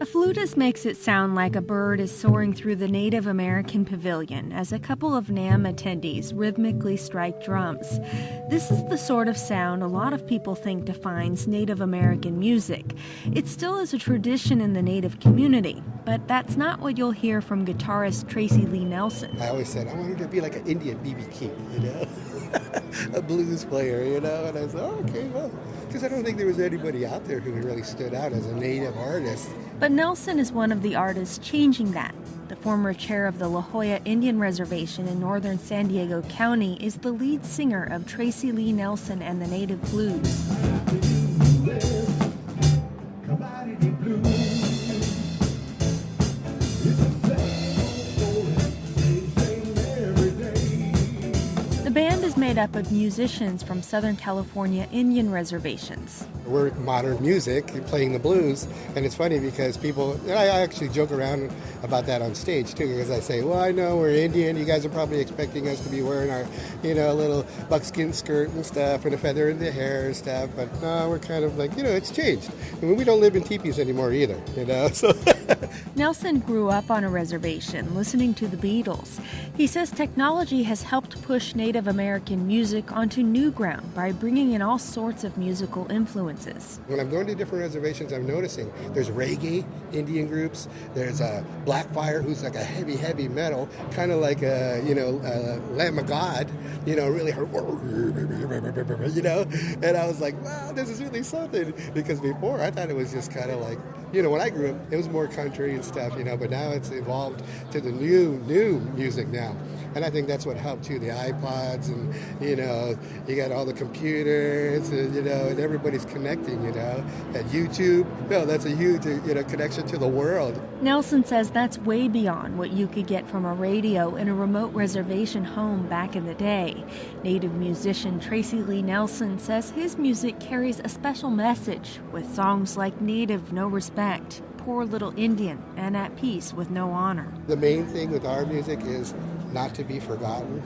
A flutist makes it sound like a bird is soaring through the Native American pavilion as a couple of NAMM attendees rhythmically strike drums. This is the sort of sound a lot of people think defines Native American music. It still is a tradition in the Native community, but that's not what you'll hear from guitarist Tracy Lee Nelson. I always said I wanted to be like an Indian B.B. King, a blues player, and I said, oh, okay, well, because I don't think there was anybody out there who really stood out as a Native artist. But Nelson is one of the artists changing that. The former chair of the La Jolla Indian Reservation in northern San Diego County is the lead singer of Tracy Lee Nelson and the Native Blues. The band is made up of musicians from Southern California Indian reservations. We're modern music, playing the blues, and it's funny because people, and I actually joke around about that on stage too, because I say, well, I know we're Indian, you guys are probably expecting us to be wearing our, little buckskin skirt and stuff, and a feather in the hair and stuff, but no, we're kind of like, it's changed. I mean, we don't live in teepees anymore either, so... Nelson grew up on a reservation, listening to the Beatles. He says technology has helped push Native American music onto new ground by bringing in all sorts of musical influences. When I'm going to different reservations, I'm noticing there's reggae Indian groups, there's a Blackfire who's like a heavy metal, kind of like a, Lamb of God, really, and I was like, wow, this is really something, because before I thought it was just kind of like, when I grew up, it was more country and stuff, but now it's evolved to the new music now. And I think that's what helped too, the iPods and, you got all the computers, and everybody's connecting, and YouTube. No, that's a huge, connection to the world. Nelson says that's way beyond what you could get from a radio in a remote reservation home back in the day. Native musician Tracy Lee Nelson says his music carries a special message with songs like Native No Respect, Poor Little Indian, and At Peace with No Honor. The main thing with our music is not to be forgotten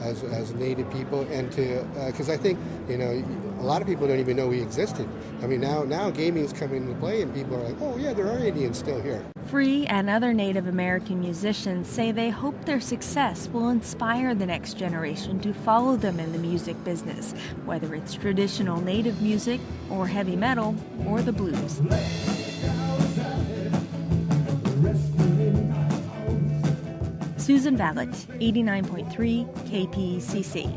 as Native people, and to because I think a lot of people don't even know we existed. I mean, now gaming's coming into play, and people are like, oh yeah, there are Indians still here. Free and other Native American musicians say they hope their success will inspire the next generation to follow them in the music business, whether it's traditional Native music or heavy metal or the blues. Susan Vallet, 89.3 KPCC.